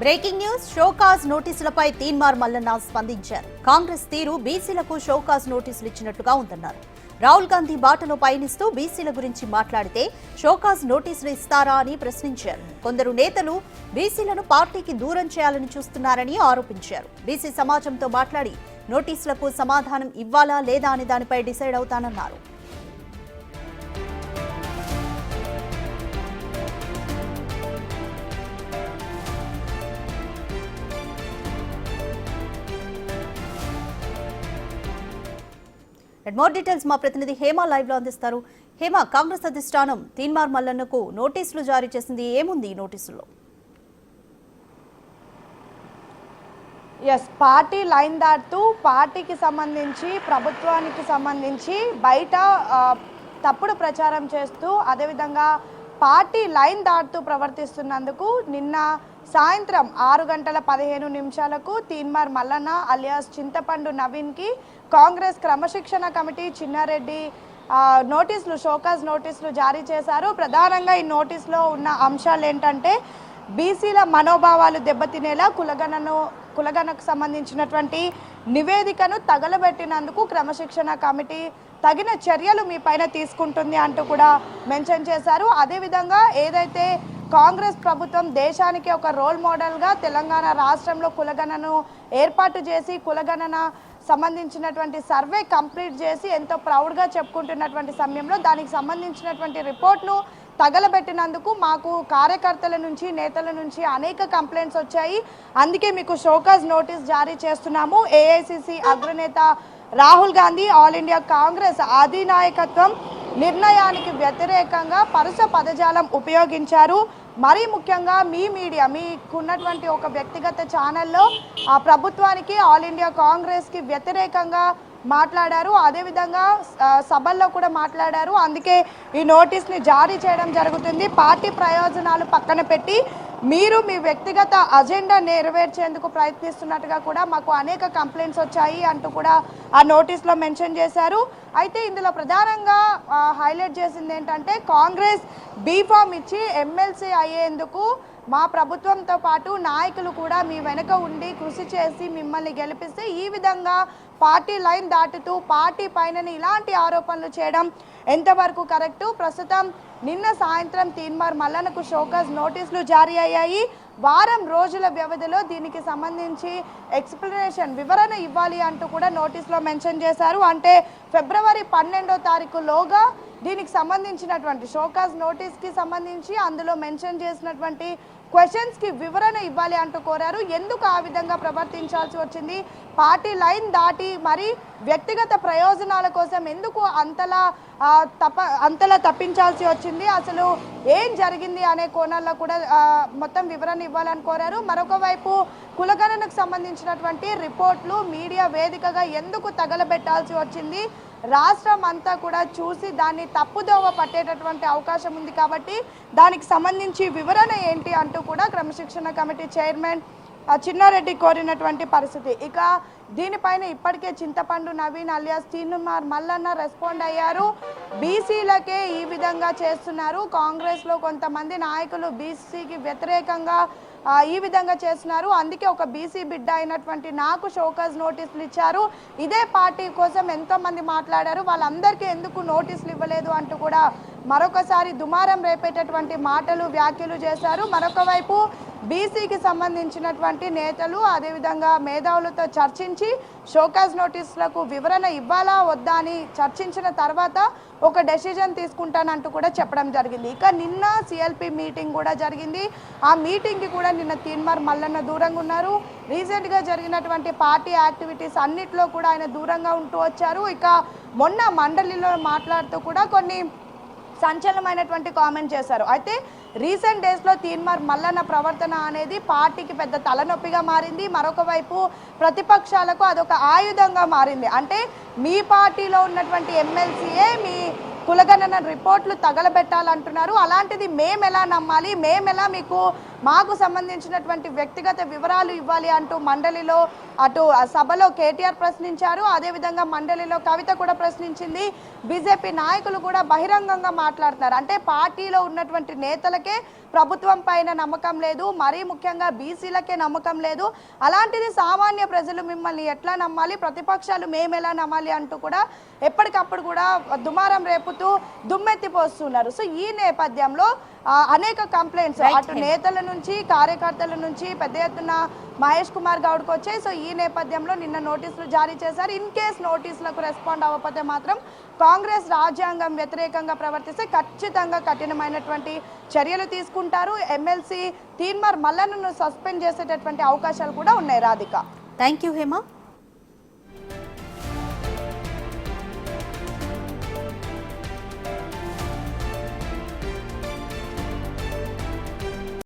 Breaking news show cause నోటీసులపై తీన్మార్ మల్లన్న స్పందించారు. Congress తీరు బీసీలకు షోకాజ్ నోటీసులు ఇచ్చినట్టుగా ఉందన్నారు. రాహుల్ గాంధీ బాటలో పయనిస్తూ బీసీల గురించి మాట్లాడితే షోకాజ్ నోటీసులు ఇస్తారా అని ప్రశ్నించారు. కొందరు నేతలు బీసీలను పార్టీకి దూరం చేయాలని చూస్తున్నారని ఆరోపించారు. బీసీ సమాజంతో మాట్లాడి నోటీసులకు సమాధానం ఇవ్వాలా లేదా అని దానిపై డిసైడ్ అవుతానన్నారు. మోర్ డీటెయిల్స్ మా ప్రతినిధి హేమ లైవ్ లో అందిస్తారు. హేమ, కాంగ్రెస్ అధిష్టానం తీన్మార్ మల్లన్నకు నోటీసులు జారీ చేసింది, ఏముంది ఈ నోటీసుల్లో? పార్టీ లైన్ దాటుతూ పార్టీకి సంబంధించి ప్రభుత్వానికి సంబంధించి బయట తప్పుడు ప్రచారం చేస్తూ అదేవిధంగా పార్టీ లైన్ దాటుతూ ప్రవర్తిస్తున్నందుకు నిన్న సాయంత్రం 6:15 తీన్మార్ మల్లన్న అలియాస్ చింతపండు నవీన్కి కాంగ్రెస్ క్రమశిక్షణ కమిటీ చిన్నారెడ్డి నోటీసులు షోకాజ్ నోటీసులు జారీ చేశారు. ప్రధానంగా ఈ నోటీసులో ఉన్న అంశాలు ఏంటంటే బీసీల మనోభావాలు దెబ్బతినేలా కులగణకు సంబంధించినటువంటి నివేదికను తగలబెట్టినందుకు క్రమశిక్షణ కమిటీ తగిన చర్యలు మీ పైన తీసుకుంటుంది అంటూ కూడా మెన్షన్ చేశారు. అదేవిధంగా ఏదైతే కాంగ్రెస్ ప్రభుత్వం దేశానికి ఒక రోల్ మోడల్గా తెలంగాణ రాష్ట్రంలో కులగణను ఏర్పాటు చేసి కులగణన సంబంధించినటువంటి సర్వే కంప్లీట్ చేసి ఎంతో ప్రౌడ్గా చెప్పుకుంటున్నటువంటి సమయంలో దానికి సంబంధించినటువంటి రిపోర్ట్ను తగలబెట్టినందుకు మాకు కార్యకర్తల నుంచి నేతల నుంచి అనేక కంప్లైంట్స్ వచ్చాయి. అందుకే మీకు షోకాజ్ నోటీస్ జారీ చేస్తున్నాము. ఏఐసిసి అగ్రనేత రాహుల్ గాంధీ ఆల్ ఇండియా కాంగ్రెస్ అధినాయకత్వం నిర్ణయానికి వ్యతిరేకంగా పరుస పదజాలం ఉపయోగించారు. మరీ ముఖ్యంగా మీ మీడియా మీకున్నటువంటి ఒక వ్యక్తిగత ఛానల్లో ఆ ప్రభుత్వానికి ఆల్ ఇండియా కాంగ్రెస్కి వ్యతిరేకంగా మాట్లాడారు. అదేవిధంగా సభల్లో కూడా మాట్లాడారు. అందుకే ఈ నోటీస్ని జారీ చేయడం జరుగుతుంది. పార్టీ ప్రయోజనాలు పక్కన పెట్టి మీరు మీ వ్యక్తిగత అజెండా నెరవేర్చేందుకు ప్రయత్నిస్తున్నట్టుగా కూడా మాకు అనేక కంప్లైంట్స్ వచ్చాయి అంటూ కూడా ఆ నోటీస్లో మెన్షన్ చేశారు. అయితే ఇందులో ప్రధానంగా హైలైట్ చేసింది ఏంటంటే కాంగ్రెస్ బీఫామ్ ఇచ్చి ఎమ్మెల్సీ అయ్యేందుకు మా ప్రభుత్వంతో పాటు నాయకులు కూడా మీ వెనుక ఉండి కృషి చేసి మిమ్మల్ని గెలిపిస్తే ఈ విధంగా పార్టీ లైన్ దాటుతూ పార్టీ పైన ఇలాంటి ఆరోపణలు చేయడం ఎంతవరకు కరెక్టు? ప్రస్తుతం నిన్న సాయంత్రం తీన్మార్ మల్లన్నకు షోకాజ్ నోటీసులు జారీ అయ్యాయి. వారం రోజుల వ్యవధిలో దీనికి సంబంధించి ఎక్స్ప్లెనేషన్ వివరణ ఇవ్వాలి అంటూ కూడా నోటీసులో మెన్షన్ చేశారు. అంటే ఫిబ్రవరి 12వ తారీఖులోగా దీనికి సంబంధించినటువంటి షోకాజ్ నోటీస్కి సంబంధించి అందులో మెన్షన్ చేసినటువంటి క్వశ్చన్స్కి వివరణ ఇవ్వాలి అంటూ కోరారు. ఎందుకు ఆ విధంగా ప్రవర్తించాల్సి వచ్చింది? పార్టీ లైన్ దాటి మరి వ్యక్తిగత ప్రయోజనాల కోసం ఎందుకు అంతలా తప్పించాల్సి వచ్చింది? అసలు ఏం జరిగింది అనే కోణాల్లో కూడా మొత్తం వివరణ ఇవ్వాలని కోరారు. మరొక వైపు కులగణనకు సంబంధించినటువంటి రిపోర్ట్లు మీడియా వేదికగా ఎందుకు తగలబెట్టాల్సి వచ్చింది? రాష్ట్రం అంతా కూడా చూసి దాన్ని తప్పుదోవ పట్టేటటువంటి అవకాశం ఉంది కాబట్టి దానికి సంబంధించి వివరణ ఏంటి అంటూ కూడా క్రమశిక్షణ కమిటీ చైర్మన్ చిన్నారెడ్డి కోరినటువంటి పరిస్థితి. ఇక దీనిపైన ఇప్పటికే చింతపండు నవీన్ అలియాస్ తీన్మార్ మల్లన్న రెస్పాండ్ అయ్యారు. బీసీలకే ఈ విధంగా చేస్తున్నారు, కాంగ్రెస్లో కొంతమంది నాయకులు బీసీకి వ్యతిరేకంగా ఈ విధంగా చేస్తున్నారు, అందుకే ఒక బీసీ బిడ్డ అయినటువంటి నాకు షోకాజ్ నోటీసులు ఇచ్చారు, ఇదే పార్టీ కోసం ఎంతోమంది మాట్లాడారు, వాళ్ళందరికీ ఎందుకు నోటీసులు ఇవ్వలేదు అంటూ కూడా మరొకసారి దుమారం రేపేటటువంటి మాటలు వ్యాఖ్యలు చేశారు. మరొక వైపు బీసీకి సంబంధించినటువంటి నేతలు అదేవిధంగా మేధావులతో చర్చించి షోకాజ్ నోటీసులకు వివరణ ఇవ్వాలా వద్దా అని చర్చించిన తర్వాత ఒక డెసిజన్ తీసుకుంటానంటూ కూడా చెప్పడం జరిగింది. ఇక నిన్న సిఎల్పి మీటింగ్ కూడా జరిగింది. ఆ మీటింగ్కి కూడా నిన్న తీన్మార్ మల్లన్న దూరంగా ఉన్నారు. రీసెంట్గా జరిగినటువంటి పార్టీ యాక్టివిటీస్ అన్నిట్లో కూడా ఆయన దూరంగా ఉంటూ వచ్చారు. ఇక మొన్న మండలిలో మాట్లాడుతూ కూడా కొన్ని సంచలనమైనటువంటి కామెంట్ చేశారు. అయితే రీసెంట్ డేస్లో తీన్మార్ మల్లన్న ప్రవర్తన అనేది పార్టీకి పెద్ద తలనొప్పిగా మారింది. మరొక వైపు ప్రతిపక్షాలకు అదొక ఆయుధంగా మారింది. అంటే మీ పార్టీలో ఉన్నటువంటి ఎమ్మెల్సీయే మీ కులగణన రిపోర్ట్లు తగలబెట్టాలంటున్నారు. అలాంటిది మేమెలా నమ్మాలి, మేమెలా మాకు సంబంధించినటువంటి వ్యక్తిగత వివరాలు ఇవ్వాలి అంటూ మండలిలో అటు సభలో కేటీఆర్ ప్రశ్నించారు. అదేవిధంగా మండలిలో కవిత కూడా ప్రశ్నించింది. బీజేపీ నాయకులు కూడా బహిరంగంగా మాట్లాడుతున్నారు. అంటే పార్టీలో ఉన్నటువంటి నేతలకే ప్రభుత్వం పైన నమ్మకం లేదు, మరీ ముఖ్యంగా బీసీలకే నమ్మకం లేదు. అలాంటిది సామాన్య ప్రజలు మిమ్మల్ని ఎట్లా నమ్మాలి, ప్రతిపక్షాలు మేమెలా నమ్మాలి అంటూ కూడా ఎప్పటికప్పుడు కూడా దుమారం రేపుతూ దుమ్మెత్తిపోస్తున్నారు. సో ఈ నేపథ్యంలో అనేక కంప్లైంట్స్ అటు నేతల నుంచి కార్యకర్తల నుంచి పెద్ద ఎత్తున మహేష్ కుమార్ గౌడ్కి వచ్చాయి. సో ఈ నేపథ్యంలో నిన్న నోటీసులు జారీ చేశారు. ఇన్ కేస్ నోటీసులకు రెస్పాండ్ అవ్వకపోతే మాత్రం కాంగ్రెస్ రాజ్యాంగం వ్యతిరేకంగా ప్రవర్తిస్తే ఖచ్చితంగా కఠినమైనటువంటి చర్యలు తీసుకుంటారు. ఎమ్మెల్సీ తీన్మార్ మల్లన్నను సస్పెండ్ చేసేటటువంటి అవకాశాలు కూడా ఉన్నాయి. Radhika, thank you Hema.